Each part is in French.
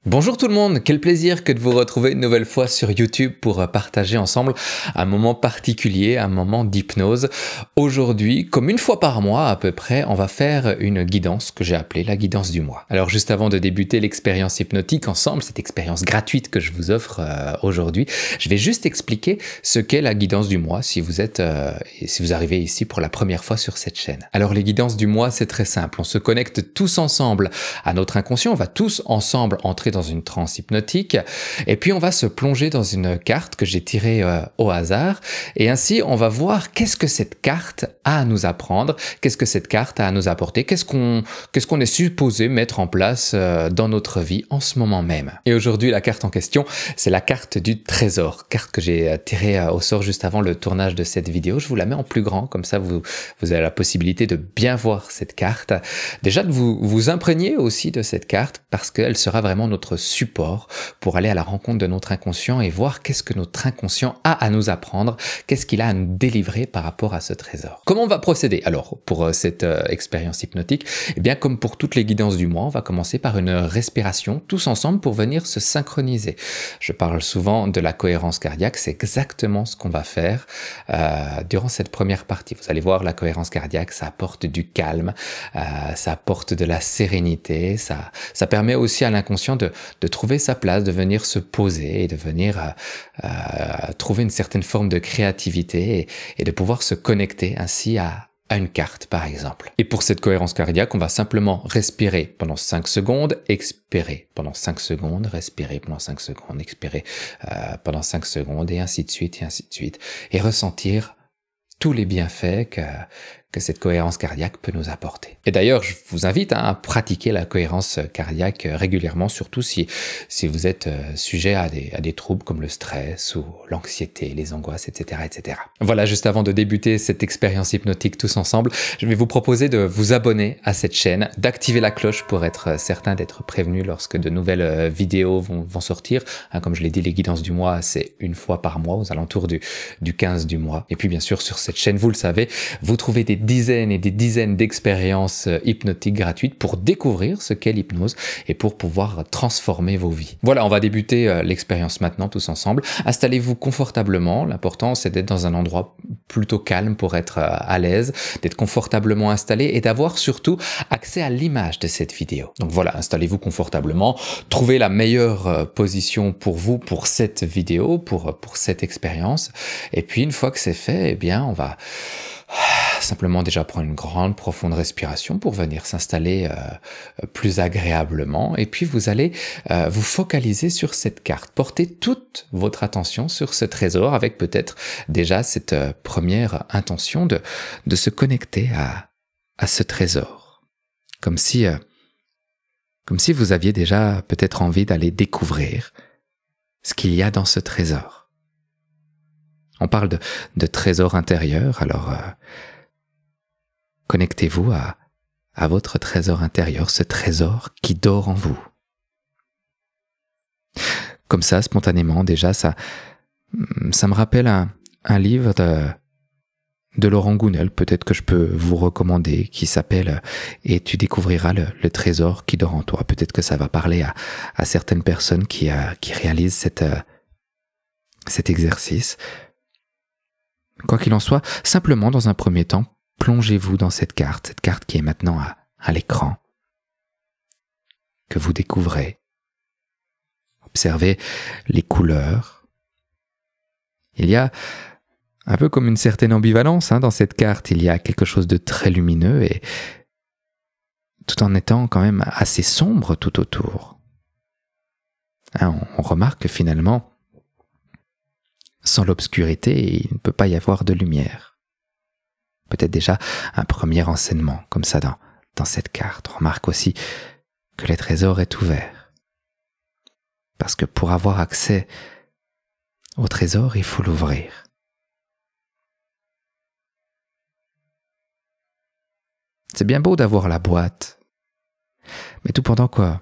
Bonjour tout le monde, quel plaisir que de vous retrouver une nouvelle fois sur YouTube pour partager ensemble un moment particulier, un moment d'hypnose. Aujourd'hui, comme une fois par mois à peu près, on va faire une guidance que j'ai appelée la guidance du mois. Alors juste avant de débuter l'expérience hypnotique ensemble, cette expérience gratuite que je vous offre aujourd'hui, je vais juste expliquer ce qu'est la guidance du mois si vous arrivez ici pour la première fois sur cette chaîne. Alors les guidances du mois, c'est très simple, on se connecte tous ensemble à notre inconscient, on va tous ensemble entrer dans une transe hypnotique et puis on va se plonger dans une carte que j'ai tirée au hasard et ainsi on va voir qu'est-ce que cette carte a à nous apprendre, qu'est-ce que cette carte a à nous apporter, qu'est-ce qu'on est supposé mettre en place dans notre vie en ce moment même. Et aujourd'hui la carte en question, c'est la carte du trésor, carte que j'ai tirée au sort juste avant le tournage de cette vidéo. Je vous la mets en plus grand, comme ça vous avez la possibilité de bien voir cette carte, déjà de vous imprégner aussi de cette carte parce qu'elle sera vraiment notre support pour aller à la rencontre de notre inconscient et voir qu'est-ce que notre inconscient a à nous apprendre, qu'est-ce qu'il a à nous délivrer par rapport à ce trésor. Comment on va procéder alors pour cette expérience hypnotique? Eh bien comme pour toutes les guidances du mois, on va commencer par une respiration tous ensemble pour venir se synchroniser. Je parle souvent de la cohérence cardiaque, c'est exactement ce qu'on va faire durant cette première partie. Vous allez voir, la cohérence cardiaque, ça apporte du calme, ça apporte de la sérénité, ça permet aussi à l'inconscient de trouver sa place, de venir se poser et de venir trouver une certaine forme de créativité et de pouvoir se connecter ainsi à une carte par exemple. Et pour cette cohérence cardiaque, on va simplement respirer pendant 5 secondes, expirer pendant 5 secondes, respirer pendant 5 secondes, expirer pendant 5 secondes et ainsi de suite, et ressentir tous les bienfaits que cette cohérence cardiaque peut nous apporter. Et d'ailleurs, je vous invite à pratiquer la cohérence cardiaque régulièrement, surtout si vous êtes sujet à des troubles comme le stress ou l'anxiété, les angoisses, etc., etc. Voilà, juste avant de débuter cette expérience hypnotique tous ensemble, je vais vous proposer de vous abonner à cette chaîne, d'activer la cloche pour être certain d'être prévenu lorsque de nouvelles vidéos vont sortir. Comme je l'ai dit, les guidances du mois, c'est une fois par mois, aux alentours du 15 du mois. Et puis bien sûr, sur cette chaîne, vous le savez, vous trouvez des dizaines et des dizaines d'expériences hypnotiques gratuites pour découvrir ce qu'est l'hypnose et pour pouvoir transformer vos vies. Voilà, on va débuter l'expérience maintenant tous ensemble. Installez-vous confortablement. L'important, c'est d'être dans un endroit plutôt calme pour être à l'aise, d'être confortablement installé et d'avoir surtout accès à l'image de cette vidéo. Donc voilà, installez-vous confortablement, trouvez la meilleure position pour vous pour cette vidéo, pour cette expérience. Et puis une fois que c'est fait, eh bien, on va simplement déjà prendre une grande profonde respiration pour venir s'installer plus agréablement et puis vous allez vous focaliser sur cette carte. Portez toute votre attention sur ce trésor avec peut-être déjà cette première intention de se connecter à ce trésor. Comme si vous aviez déjà peut-être envie d'aller découvrir ce qu'il y a dans ce trésor. On parle de trésor intérieur, alors connectez-vous à votre trésor intérieur, ce trésor qui dort en vous. Comme ça, spontanément, déjà, ça me rappelle un livre de Laurent Gounel, peut-être que je peux vous recommander, qui s'appelle « Et tu découvriras le trésor qui dort en toi ». Peut-être que ça va parler à certaines personnes qui réalisent cet exercice. Quoi qu'il en soit, simplement dans un premier temps, plongez-vous dans cette carte qui est maintenant à l'écran, que vous découvrez. Observez les couleurs. Il y a un peu comme une certaine ambivalence dans cette carte. Il y a quelque chose de très lumineux et tout en étant quand même assez sombre tout autour. On remarque que finalement, sans l'obscurité, il ne peut pas y avoir de lumière. Peut-être déjà un premier enseignement comme ça dans cette carte. On remarque aussi que le trésor est ouvert. Parce que pour avoir accès au trésor, il faut l'ouvrir. C'est bien beau d'avoir la boîte, mais tout pendant qu'on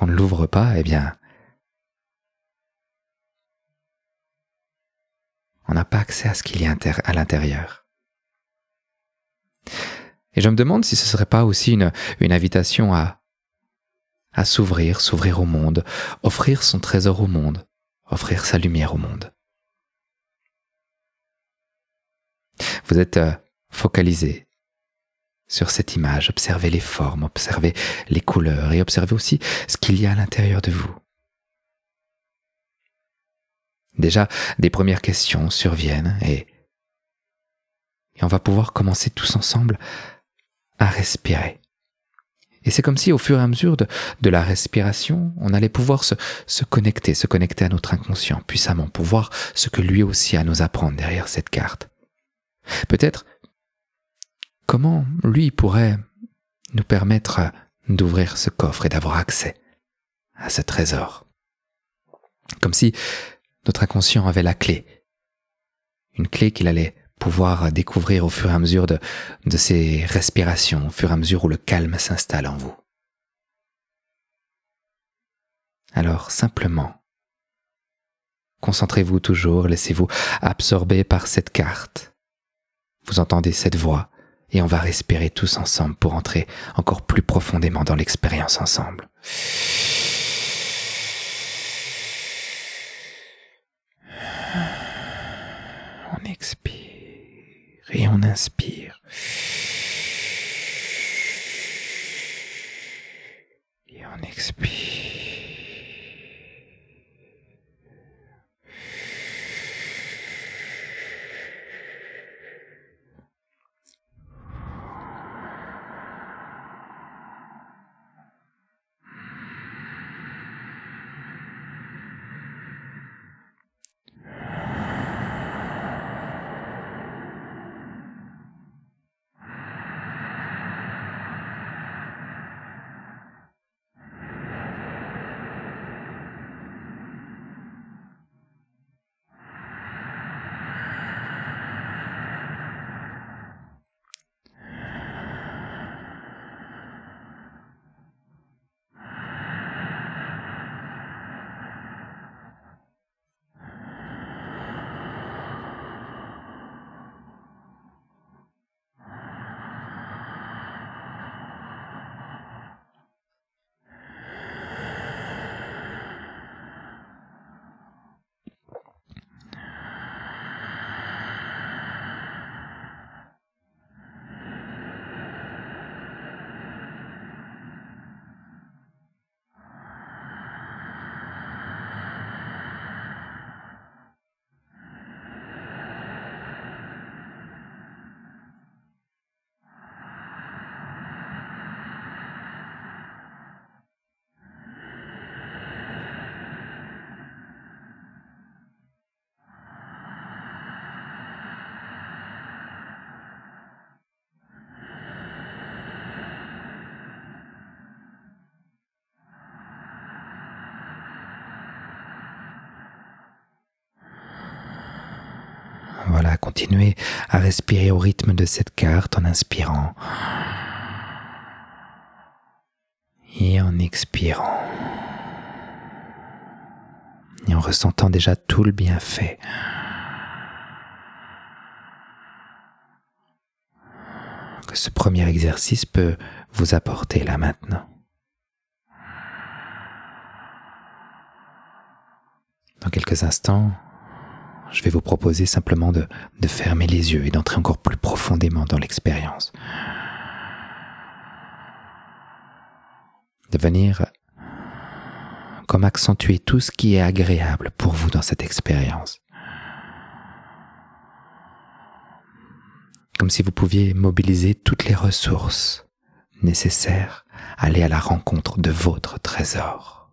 ne l'ouvre pas, eh bien, on n'a pas accès à ce qu'il y a à l'intérieur. Et je me demande si ce ne serait pas aussi une invitation à à s'ouvrir, s'ouvrir au monde, offrir son trésor au monde, offrir sa lumière au monde. Vous êtes focalisé sur cette image, observez les formes, observez les couleurs et observez aussi ce qu'il y a à l'intérieur de vous. Déjà, des premières questions surviennent et on va pouvoir commencer tous ensemble à respirer. Et c'est comme si au fur et à mesure de la respiration, on allait pouvoir se connecter à notre inconscient puissamment pour voir ce que lui aussi a à nous apprendre derrière cette carte. Peut-être comment lui pourrait nous permettre d'ouvrir ce coffre et d'avoir accès à ce trésor. Comme si notre inconscient avait la clé, une clé qu'il allait pouvoir découvrir au fur et à mesure de ses respirations, au fur et à mesure où le calme s'installe en vous. Alors simplement, concentrez-vous toujours, laissez-vous absorber par cette carte. Vous entendez cette voix et on va respirer tous ensemble pour entrer encore plus profondément dans l'expérience ensemble. On expire et on inspire. Et on expire. Voilà, continuez à respirer au rythme de cette carte en inspirant et en expirant. Et en ressentant déjà tout le bienfait que ce premier exercice peut vous apporter là maintenant. Dans quelques instants, je vais vous proposer simplement de fermer les yeux et d'entrer encore plus profondément dans l'expérience. De venir comme accentuer tout ce qui est agréable pour vous dans cette expérience. Comme si vous pouviez mobiliser toutes les ressources nécessaires à aller à la rencontre de votre trésor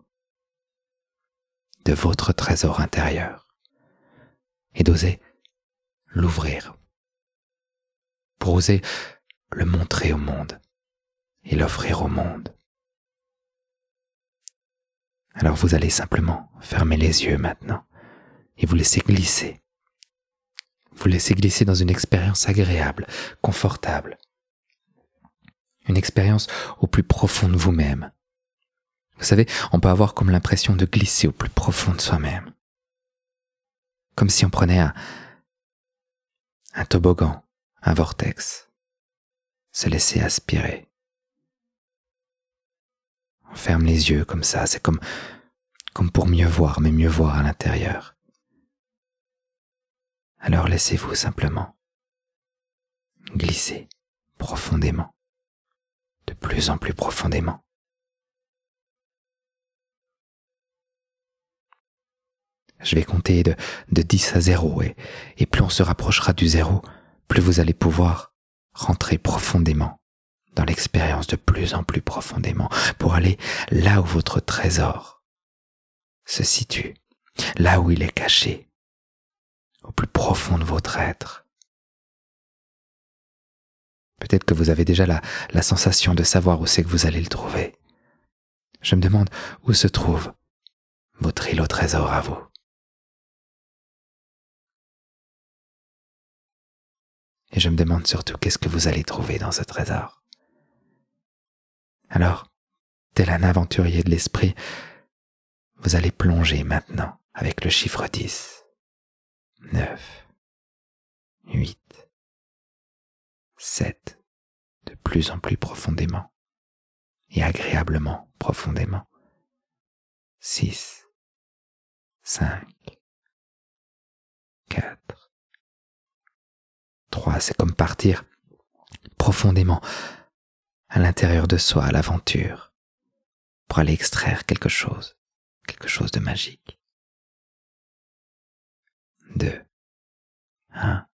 intérieur. Et d'oser l'ouvrir, pour oser le montrer au monde et l'offrir au monde. Alors vous allez simplement fermer les yeux maintenant et vous laisser glisser. Vous laisser glisser dans une expérience agréable, confortable. Une expérience au plus profond de vous-même. Vous savez, on peut avoir comme l'impression de glisser au plus profond de soi-même. Comme si on prenait un toboggan, un vortex, se laisser aspirer. On ferme les yeux comme ça, c'est comme pour mieux voir, mais mieux voir à l'intérieur. Alors laissez-vous simplement glisser profondément, de plus en plus profondément. Je vais compter de 10 à 0 et plus on se rapprochera du 0, plus vous allez pouvoir rentrer profondément dans l'expérience, de plus en plus profondément, pour aller là où votre trésor se situe, là où il est caché, au plus profond de votre être. Peut-être que vous avez déjà la sensation de savoir où c'est que vous allez le trouver. Je me demande où se trouve votre îlot trésor à vous. Et je me demande surtout qu'est-ce que vous allez trouver dans ce trésor. Alors, tel un aventurier de l'esprit, vous allez plonger maintenant avec le chiffre 10, 9, 8, 7, de plus en plus profondément et agréablement profondément. 6, 5, 4, 3, c'est comme partir profondément à l'intérieur de soi, à l'aventure, pour aller extraire quelque chose de magique. 2, 1,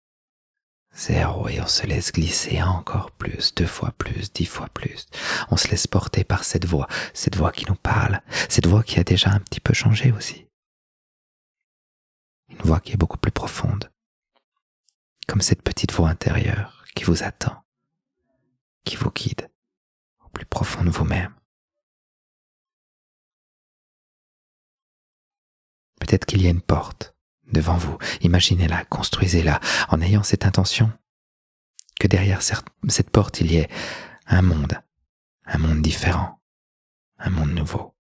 0, et on se laisse glisser encore plus, 2 fois plus, 10 fois plus. On se laisse porter par cette voix qui nous parle, cette voix qui a déjà un petit peu changé aussi. Une voix qui est beaucoup plus profonde, comme cette petite voix intérieure qui vous attend, qui vous guide au plus profond de vous-même. Peut-être qu'il y a une porte devant vous, imaginez-la, construisez-la, en ayant cette intention que derrière cette porte il y ait un monde différent, un monde nouveau,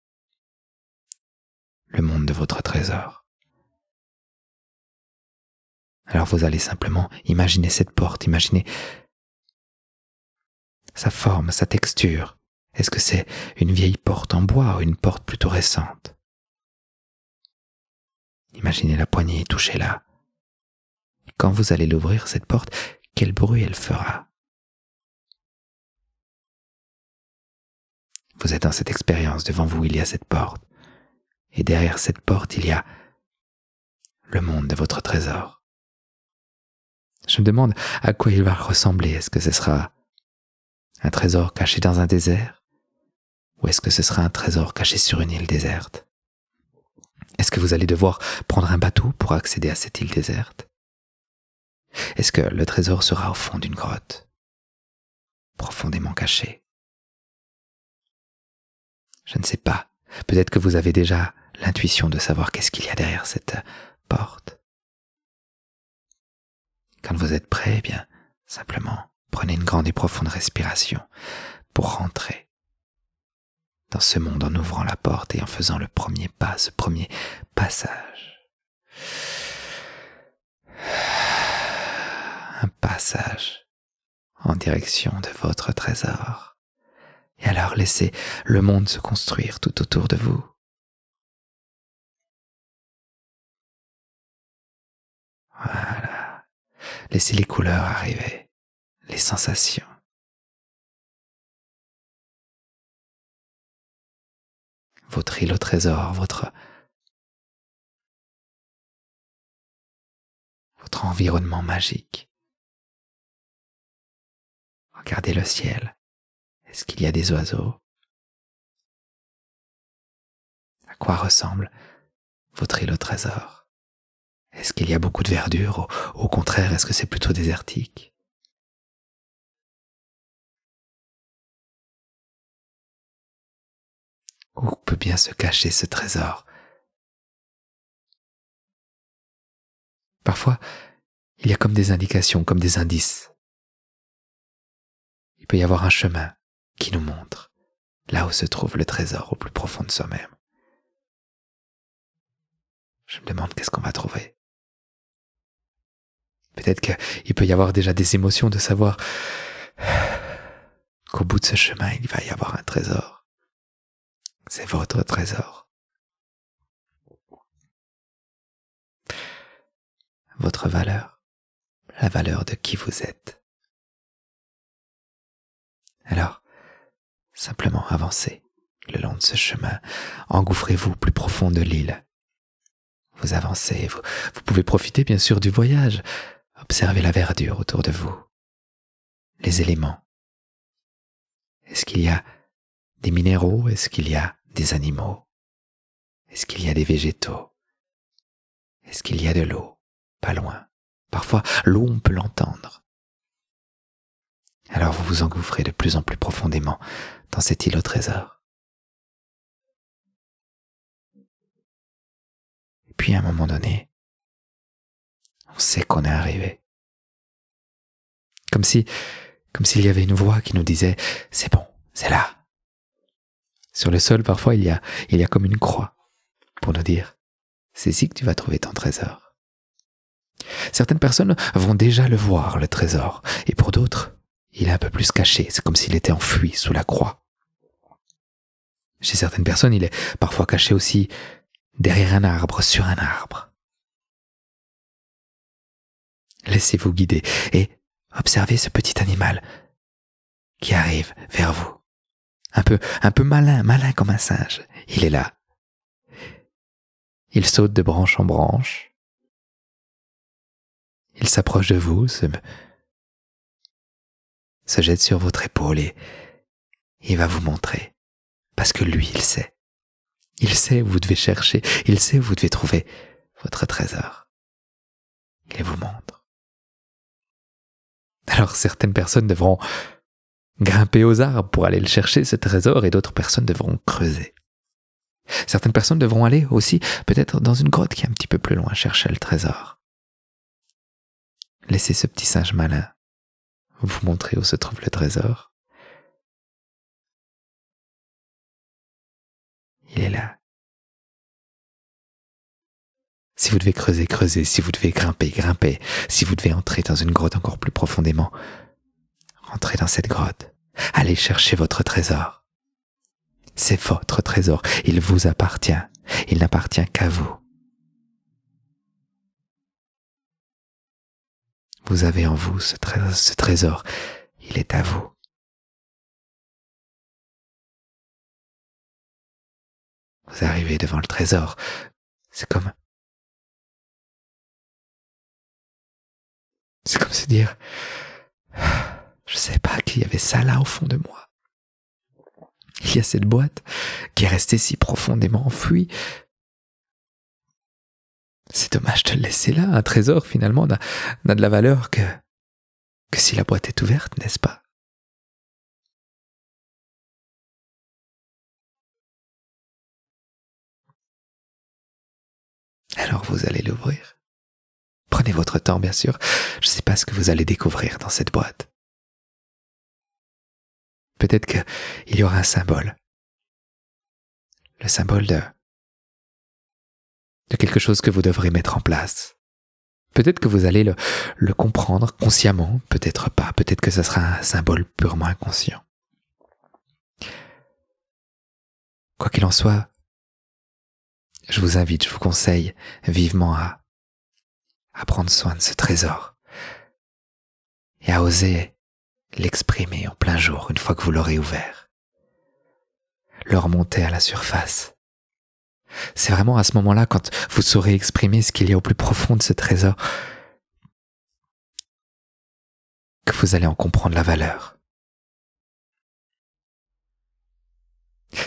le monde de votre trésor. Alors vous allez simplement imaginer cette porte, imaginer sa forme, sa texture. Est-ce que c'est une vieille porte en bois ou une porte plutôt récente? Imaginez la poignée, touchez-la. Quand vous allez l'ouvrir, cette porte, quel bruit elle fera? Vous êtes dans cette expérience, devant vous il y a cette porte, et derrière cette porte il y a le monde de votre trésor. Je me demande à quoi il va ressembler. Est-ce que ce sera un trésor caché dans un désert? Ou est-ce que ce sera un trésor caché sur une île déserte? Est-ce que vous allez devoir prendre un bateau pour accéder à cette île déserte? Est-ce que le trésor sera au fond d'une grotte, profondément caché? Je ne sais pas. Peut-être que vous avez déjà l'intuition de savoir qu'est-ce qu'il y a derrière cette porte. Quand vous êtes prêt, eh bien, simplement, prenez une grande et profonde respiration pour rentrer dans ce monde en ouvrant la porte et en faisant le premier pas, ce premier passage. Un passage en direction de votre trésor. Et alors laissez le monde se construire tout autour de vous. Voilà. Laissez les couleurs arriver, les sensations. Votre île au trésor, votre environnement magique. Regardez le ciel. Est-ce qu'il y a des oiseaux? À quoi ressemble votre île au trésor? Est-ce qu'il y a beaucoup de verdure? Au contraire, est-ce que c'est plutôt désertique? Où peut bien se cacher ce trésor? Parfois, il y a comme des indications, comme des indices. Il peut y avoir un chemin qui nous montre là où se trouve le trésor au plus profond de soi-même. Je me demande qu'est-ce qu'on va trouver. Peut-être qu'il peut y avoir déjà des émotions de savoir qu'au bout de ce chemin, il va y avoir un trésor. C'est votre trésor. Votre valeur, la valeur de qui vous êtes. Alors, simplement avancez le long de ce chemin, engouffrez-vous au plus profond de l'île. Vous avancez, vous pouvez profiter bien sûr du voyage, observez la verdure autour de vous, les éléments. Est-ce qu'il y a des minéraux? Est-ce qu'il y a des animaux? Est-ce qu'il y a des végétaux? Est-ce qu'il y a de l'eau? Pas loin. Parfois, l'eau, on peut l'entendre. Alors vous vous engouffrez de plus en plus profondément dans cette île au trésor. Et puis à un moment donné, on sait qu'on est arrivé. Comme s'il y avait une voix qui nous disait « C'est bon, c'est là ». Sur le sol, parfois, il y a comme une croix pour nous dire « C'est ici que tu vas trouver ton trésor ». Certaines personnes vont déjà le voir, le trésor, et pour d'autres, il est un peu plus caché, c'est comme s'il était enfui sous la croix. Chez certaines personnes, il est parfois caché aussi derrière un arbre, sur un arbre. Laissez-vous guider et observez ce petit animal qui arrive vers vous. Un peu malin comme un singe. Il est là. Il saute de branche en branche. Il s'approche de vous, se jette sur votre épaule et il va vous montrer. Parce que lui, il sait. Il sait où vous devez chercher. Il sait où vous devez trouver votre trésor. Il vous montre. Alors certaines personnes devront grimper aux arbres pour aller le chercher, ce trésor, et d'autres personnes devront creuser. Certaines personnes devront aller aussi peut-être dans une grotte qui est un petit peu plus loin chercher le trésor. Laissez ce petit singe malin vous montrer où se trouve le trésor. Il est là. Si vous devez creuser, creusez. Si vous devez grimper, grimpez. Si vous devez entrer dans une grotte encore plus profondément, entrez dans cette grotte. Allez chercher votre trésor. C'est votre trésor. Il vous appartient. Il n'appartient qu'à vous. Vous avez en vous ce trésor. Il est à vous. Vous arrivez devant le trésor. C'est comme se dire, je sais pas qu'il y avait ça là au fond de moi. Il y a cette boîte qui est restée si profondément enfouie. C'est dommage de le laisser là. Un trésor, finalement, n'a de la valeur que si la boîte est ouverte, n'est-ce pas? Alors vous allez l'ouvrir. Prenez votre temps, bien sûr. Je ne sais pas ce que vous allez découvrir dans cette boîte. Peut-être qu'il y aura un symbole. Le symbole de quelque chose que vous devrez mettre en place. Peut-être que vous allez le comprendre consciemment, peut-être pas. Peut-être que ce sera un symbole purement inconscient. Quoi qu'il en soit, je vous invite, je vous conseille vivement à prendre soin de ce trésor et à oser l'exprimer en plein jour une fois que vous l'aurez ouvert. Le remonter à la surface. C'est vraiment à ce moment-là, quand vous saurez exprimer ce qu'il y a au plus profond de ce trésor, que vous allez en comprendre la valeur.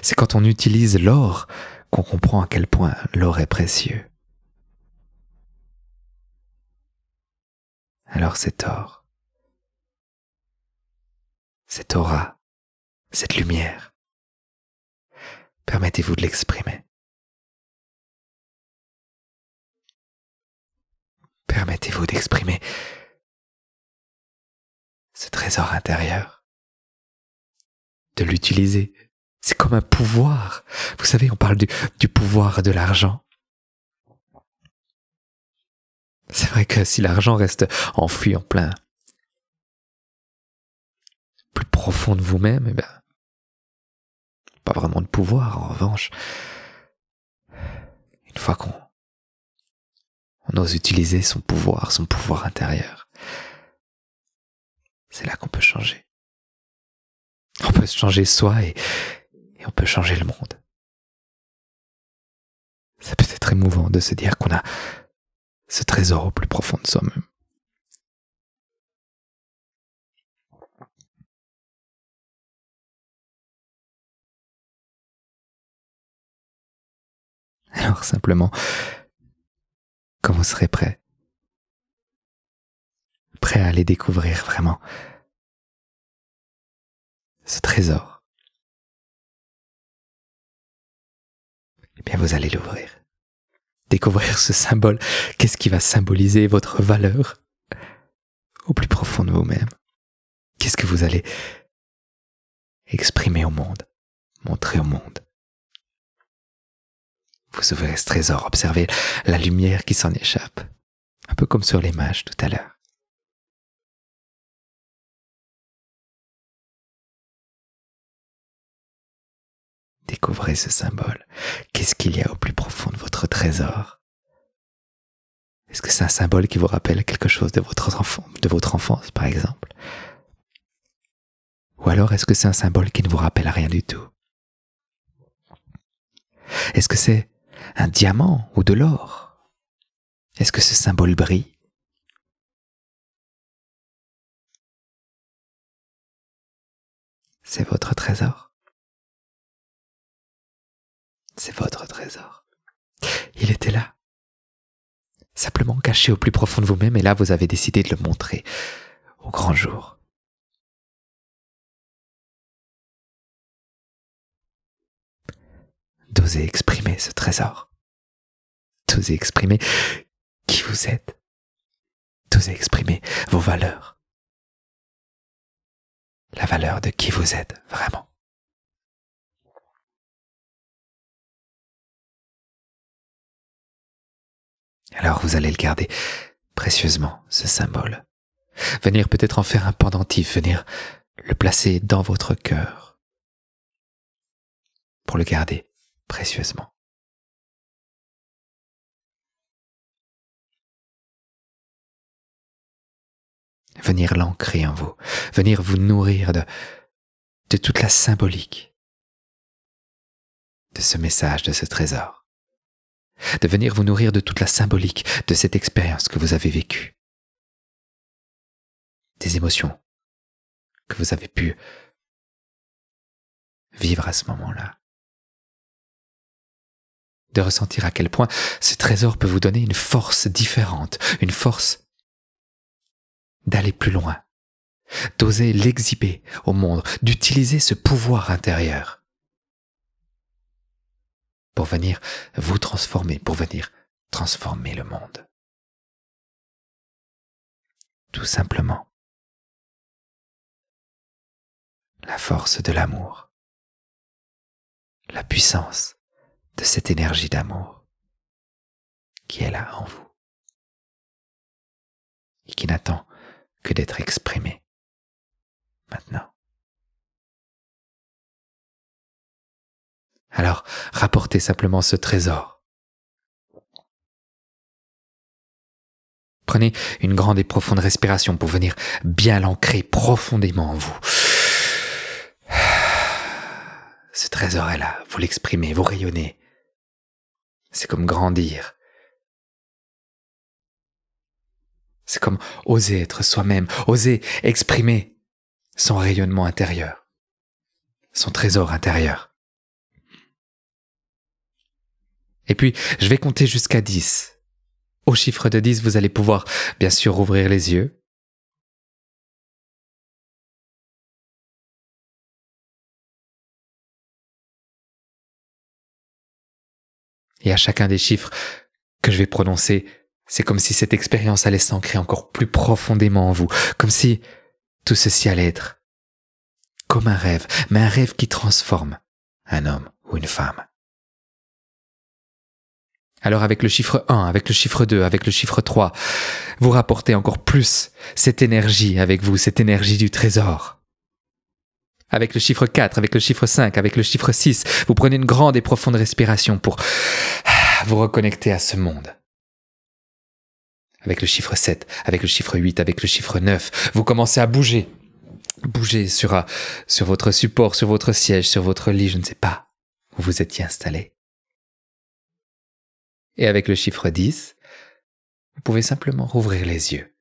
C'est quand on utilise l'or qu'on comprend à quel point l'or est précieux. Alors cet or, cette aura, cette lumière, permettez-vous de l'exprimer. Permettez-vous d'exprimer ce trésor intérieur, de l'utiliser. C'est comme un pouvoir. Vous savez, on parle du pouvoir de l'argent. C'est vrai que si l'argent reste enfoui en plein, plus profond de vous-même, eh bien, pas vraiment de pouvoir. En revanche, une fois qu'on ose utiliser son pouvoir intérieur, c'est là qu'on peut changer. On peut se changer soi et on peut changer le monde. Ça peut être émouvant de se dire qu'on a ce trésor au plus profond de soi-même. Alors simplement, quand vous serez prêt à aller découvrir vraiment ce trésor, eh bien vous allez l'ouvrir. Découvrir ce symbole, qu'est-ce qui va symboliser votre valeur au plus profond de vous-même. Qu'est-ce que vous allez exprimer au monde, montrer au monde. Vous ouvrez ce trésor, observez la lumière qui s'en échappe, un peu comme sur l'image tout à l'heure. Découvrez ce symbole. Qu'est-ce qu'il y a au plus profond de votre trésor? Est-ce que c'est un symbole qui vous rappelle quelque chose de votre enfance, par exemple? Ou alors est-ce que c'est un symbole qui ne vous rappelle rien du tout? Est-ce que c'est un diamant ou de l'or? Est-ce que ce symbole brille? C'est votre trésor. C'est votre trésor. Il était là, simplement caché au plus profond de vous-même, et là vous avez décidé de le montrer au grand jour. D'oser exprimer ce trésor. D'oser exprimer qui vous êtes. D'oser exprimer vos valeurs. La valeur de qui vous êtes, vraiment. Alors vous allez le garder précieusement, ce symbole. Venir peut-être en faire un pendentif, venir le placer dans votre cœur pour le garder précieusement. Venir l'ancrer en vous, venir vous nourrir de toute la symbolique de ce message, de ce trésor. De venir vous nourrir de toute la symbolique de cette expérience que vous avez vécue. Des émotions que vous avez pu vivre à ce moment-là. De ressentir à quel point ce trésor peut vous donner une force différente, une force d'aller plus loin, d'oser l'exhiber au monde, d'utiliser ce pouvoir intérieur pour venir vous transformer, pour venir transformer le monde. Tout simplement. La force de l'amour. La puissance de cette énergie d'amour qui est là en vous et qui n'attend que d'être exprimée maintenant. Alors, rapportez simplement ce trésor. Prenez une grande et profonde respiration pour venir bien l'ancrer profondément en vous. Ce trésor est là, vous l'exprimez, vous rayonnez. C'est comme grandir. C'est comme oser être soi-même, oser exprimer son rayonnement intérieur, son trésor intérieur. Et puis, je vais compter jusqu'à 10. Au chiffre de 10, vous allez pouvoir, bien sûr, ouvrir les yeux. Et à chacun des chiffres que je vais prononcer, c'est comme si cette expérience allait s'ancrer encore plus profondément en vous, comme si tout ceci allait être comme un rêve, mais un rêve qui transforme un homme ou une femme. Alors avec le chiffre 1, avec le chiffre 2, avec le chiffre 3, vous rapportez encore plus cette énergie avec vous, cette énergie du trésor. Avec le chiffre 4, avec le chiffre 5, avec le chiffre 6, vous prenez une grande et profonde respiration pour vous reconnecter à ce monde. Avec le chiffre 7, avec le chiffre 8, avec le chiffre 9, vous commencez à bouger. Bouger sur votre support, sur votre siège, sur votre lit, je ne sais pas où vous étiez installé. Et avec le chiffre 10, vous pouvez simplement rouvrir les yeux,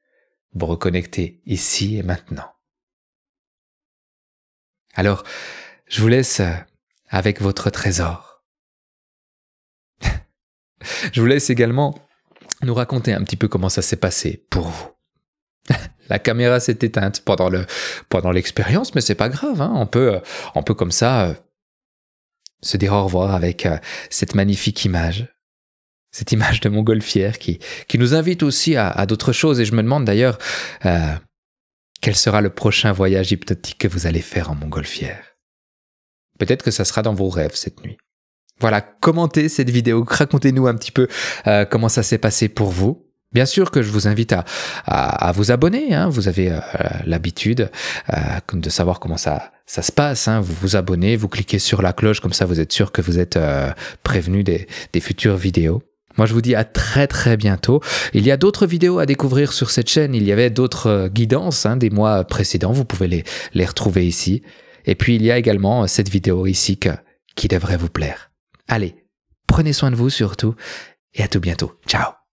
vous reconnecter ici et maintenant. Alors, je vous laisse avec votre trésor. Je vous laisse également nous raconter un petit peu comment ça s'est passé pour vous. La caméra s'est éteinte pendant l'expérience, mais c'est pas grave, hein. On peut comme ça se dire au revoir avec cette magnifique image. Cette image de montgolfière qui nous invite aussi à d'autres choses. Et je me demande d'ailleurs quel sera le prochain voyage hypnotique que vous allez faire en montgolfière. Peut-être que ça sera dans vos rêves cette nuit. Voilà, commentez cette vidéo, racontez-nous un petit peu comment ça s'est passé pour vous. Bien sûr que je vous invite à vous abonner, hein. Vous avez l'habitude de savoir comment ça se passe, hein. Vous vous abonnez, vous cliquez sur la cloche, comme ça vous êtes sûr que vous êtes prévenu des futures vidéos. Moi, je vous dis à très très bientôt. Il y a d'autres vidéos à découvrir sur cette chaîne. Il y avait d'autres guidances des mois précédents. Vous pouvez les retrouver ici. Et puis, il y a également cette vidéo ici qui devrait vous plaire. Allez, prenez soin de vous surtout et à tout bientôt. Ciao!